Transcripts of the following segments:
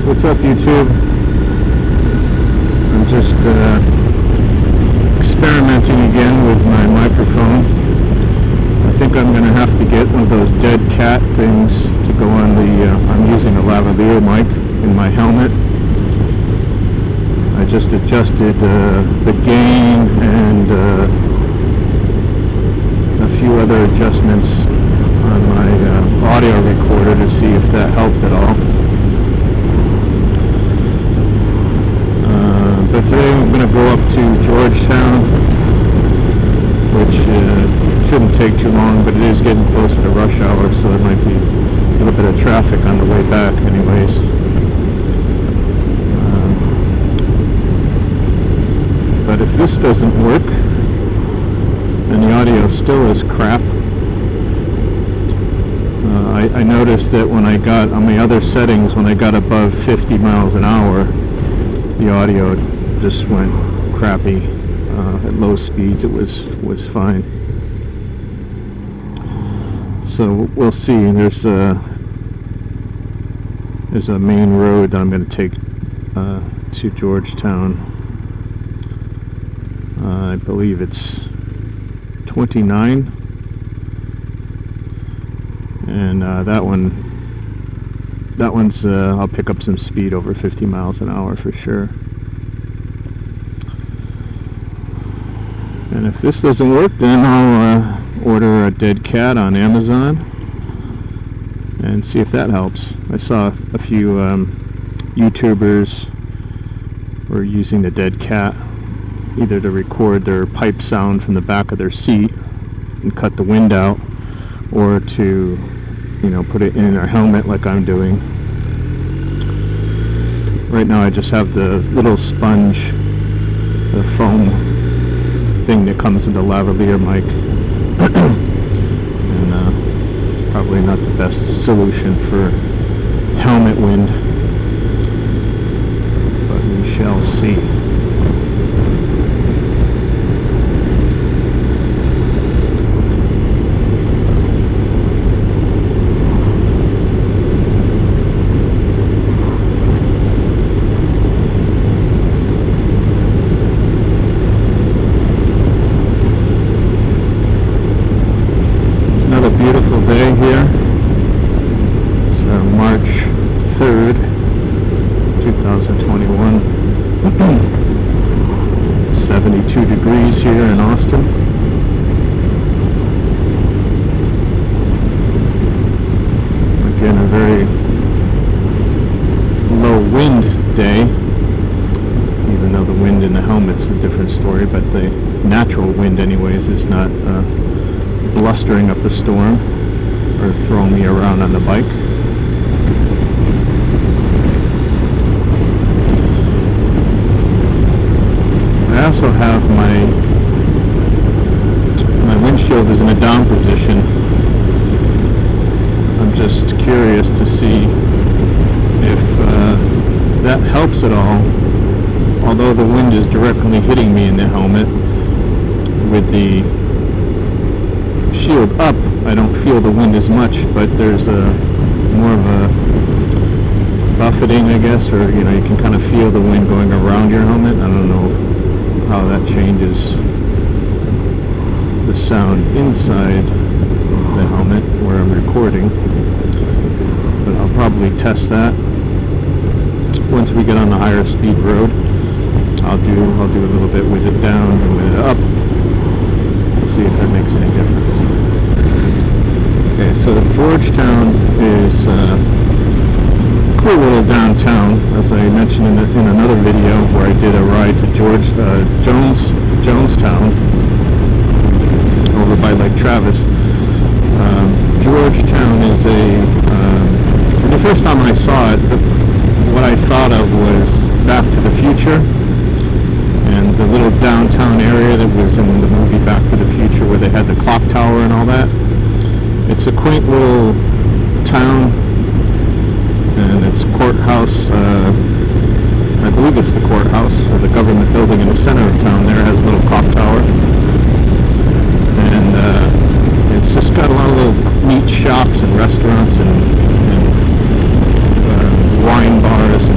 what's up YouTube? I'm just experimenting again with my microphone. I think I'm going to have to get one of those dead cat things to go on the, I'm using a lavalier mic in my helmet. I just adjusted the gain and a few other adjustments on my audio recorder to see if that helped at all. But today I'm going to go up to Georgetown, which shouldn't take too long, but it is getting closer to rush hour, so there might be a little bit of traffic on the way back anyways. But if this doesn't work, and the audio still is crap, I noticed that when I got on the other settings, when I got above 50 miles an hour, the audio just went crappy. At low speeds it was fine. So we'll see. There's a main road that I'm going to take to Georgetown. I believe it's 29, and that one's I'll pick up some speed over 50 miles an hour for sure. And if this doesn't work, then I'll order a dead cat on Amazon and see if that helps. I saw a few YouTubers were using the dead cat either to record their pipe sound from the back of their seat and cut the wind out, or to, you know, put it in their helmet like I'm doing. Right now I just have the little sponge, the foam thing that comes with the lavalier mic. And it's probably not the best solution for helmet wind, but we shall see. Beautiful day here. It's March 3rd, 2021. 72 degrees here in Austin. Again, a very low wind day, even though the wind in the helmet's a different story, but the natural wind anyways is not blustering up a storm or throwing me around on the bike. I also have my windshield is in a down position. I'm just curious to see if that helps at all. Although the wind is directly hitting me in the helmet, with the shield up, I don't feel the wind as much, but there's more of a buffeting, I guess, or you know, you can kind of feel the wind going around your helmet. I don't know how that changes the sound inside the helmet where I'm recording, but I'll probably test that once we get on the higher speed road. I'll do a little bit with it down and with it up. See if that makes any difference. Okay, so Georgetown is a cool little downtown, as I mentioned in another video where I did a ride to Jonestown over by Lake Travis. Georgetown is the first time I saw it, what I thought of was Back to the Future, and the little downtown area that was in the movie Back to the Future where they had the clock tower and all that. It's a quaint little town, and its courthouse, I believe it's the courthouse, or the government building in the center of town there has a little clock tower. And it's just got a lot of little neat shops and restaurants and wine bars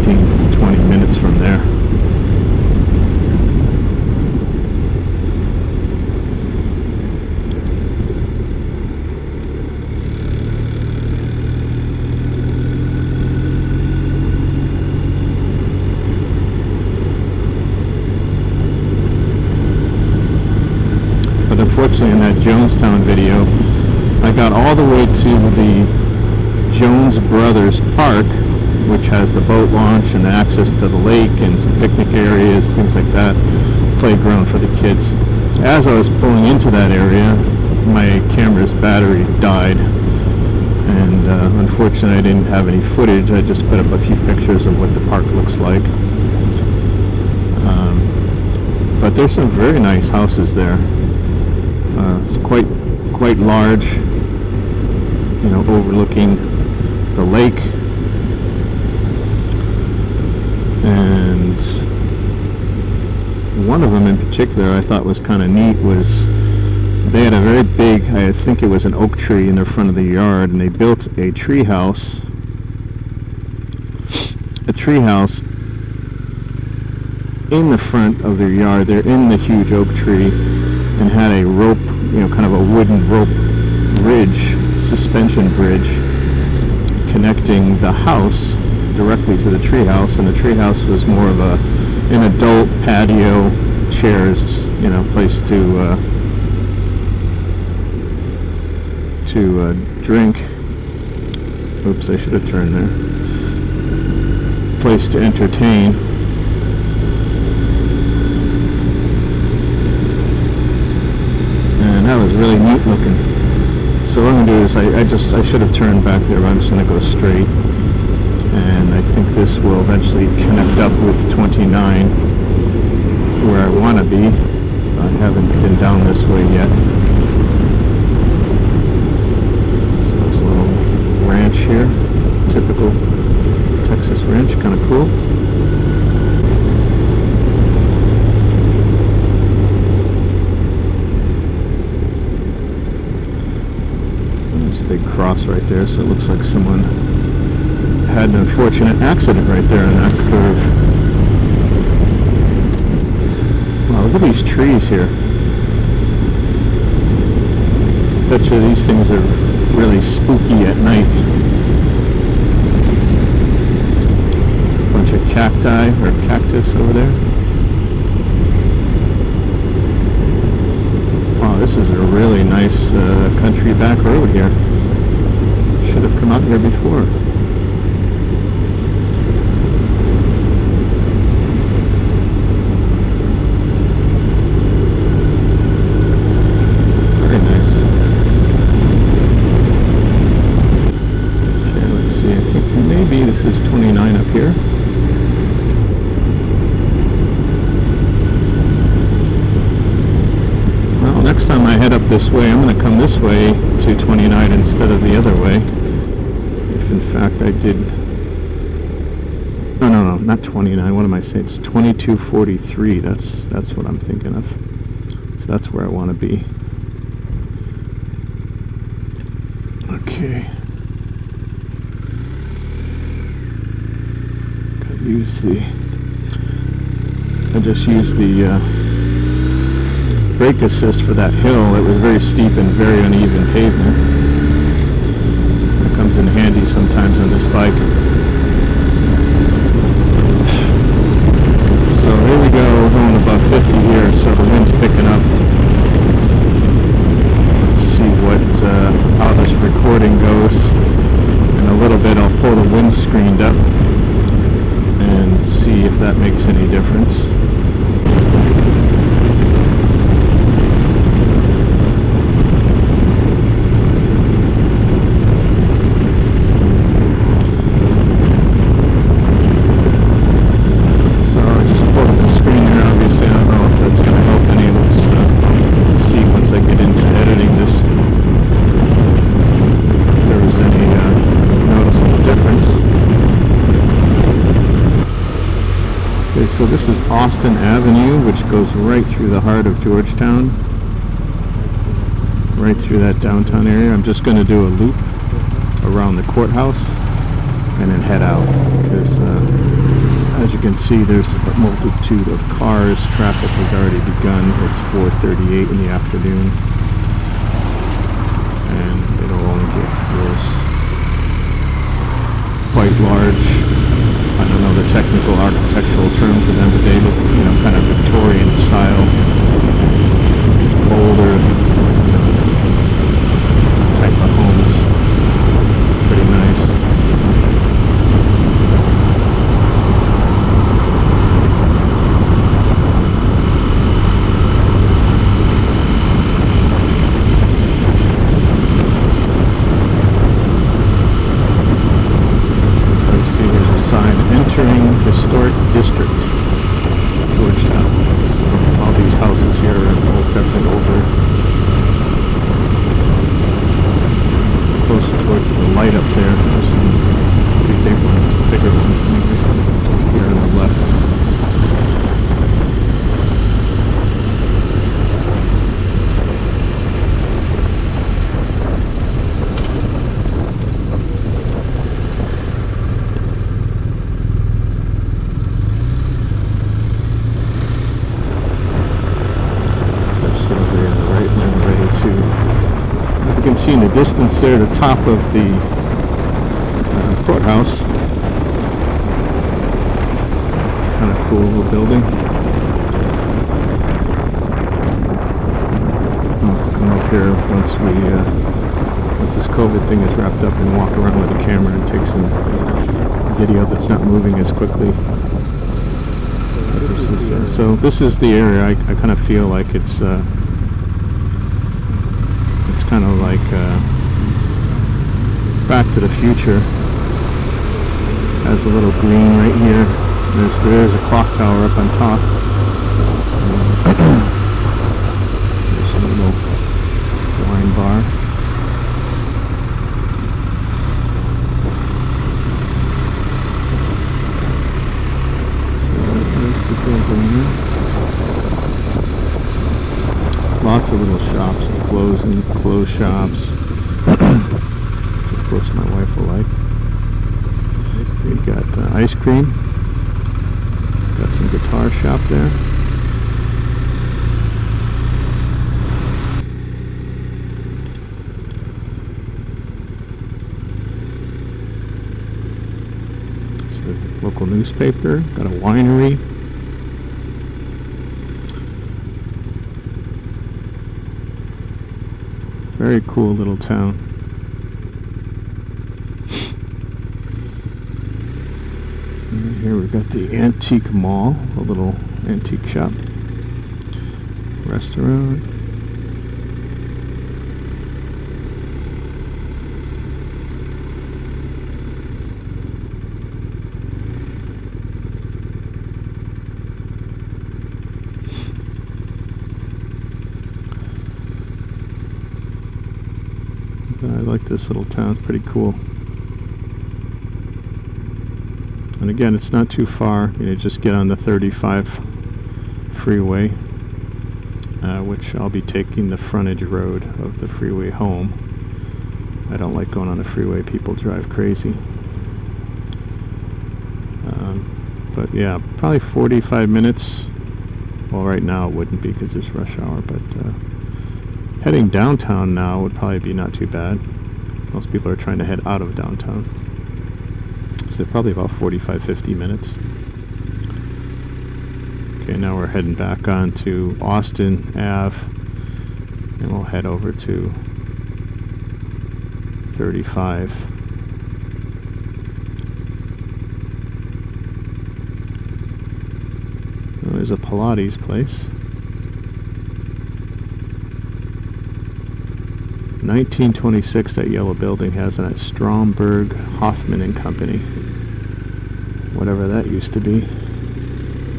15, 20 minutes from there. But unfortunately, in that Jonestown video, I got all the way to the Jones Brothers Park, which has the boat launch and access to the lake and some picnic areas, things like that, playground for the kids. As I was pulling into that area, my camera's battery died, and unfortunately I didn't have any footage. I just put up a few pictures of what the park looks like. But there's some very nice houses there. It's quite large, you know, overlooking the lake. And one of them in particular I thought was kind of neat was they had a very big, I think it was an oak tree in the front of the yard, and they built a tree house in the front of their yard. They're in the huge oak tree and had a rope, you know, kind of a wooden rope bridge, suspension bridge, connecting the house directly to the treehouse. And the treehouse was more of an adult patio, chairs, you know, place to drink. Oops, I should have turned there. Place to entertain. And that was really neat looking. So what I'm going to do is I should have turned back there, but I'm just going to go straight. And I think this will eventually connect up with 29 where I want to be. I haven't been down this way yet. So there's a little ranch here, typical Texas ranch, kind of cool. There's a big cross right there, so it looks like someone had an unfortunate accident right there in that curve. Wow, look at these trees here. Bet you these things are really spooky at night. Bunch of cacti or cactus over there. Wow, this is a really nice country back road here. Should have come out here before. Maybe this is 29 up here. Well, next time I head up this way, I'm going to come this way to 29 instead of the other way. If in fact I did... No, not 29. What am I saying? It's 2243. That's what I'm thinking of. So that's where I want to be. Okay. I just used the brake assist for that hill. It was very steep and very uneven pavement. It comes in handy sometimes on this bike. So here we go, we're going above 50 here, so the wind's picking up. Let's see how this recording goes. In a little bit I'll pull the windscreen up and see if that makes any difference. So I just pulled up the screen here. Obviously, I don't know if that's going to help any. Let's see once I get into editing this if there was any noticeable difference. Okay, so this is Austin Avenue, which goes right through the heart of Georgetown, right through that downtown area. I'm just going to do a loop around the courthouse and then head out, because can see, there's a multitude of cars. Traffic has already begun. It's 4:38 in the afternoon, and it'll only get worse. Quite large. I don't know the technical architectural term for them, but they look, kind of Victorian style, older type of homes. Pretty nice. Entering historic district, Georgetown. So all these houses here are definitely older. Closer towards the light up there, there's some pretty big ones, bigger ones. I think there's some here on the left. You can see in the distance there the top of the courthouse. It's kind of cool little building. I'll have to come up here once this COVID thing is wrapped up and walk around with a camera and take some video that's not moving as quickly. So this is the area. I kind of feel like it's kind of like Back to the Future. Has a little green right here. There's a clock tower up on top. There's a little wine bar. There's the building here. Lots of little shops and clothes shops. Of course my wife will like. We got ice cream. Got some guitar shop there. It's a local newspaper. Got a winery. Very cool little town. And here we've got the antique mall, a little antique shop, restaurant. I like this little town, it's pretty cool. And again, it's not too far. Just get on the 35 freeway, which I'll be taking the frontage road of the freeway home. I don't like going on the freeway, people drive crazy. But yeah, probably 45 minutes. Well, right now it wouldn't be because it's rush hour, but heading downtown now would probably be not too bad. Most people are trying to head out of downtown. So probably about 45-50 minutes. Okay, now we're heading back on to Austin Ave, and we'll head over to 35. Oh, there's a Pilates place. 1926, that yellow building has that Stromberg, Hoffman and Company. Whatever that used to be.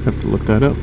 Have to look that up.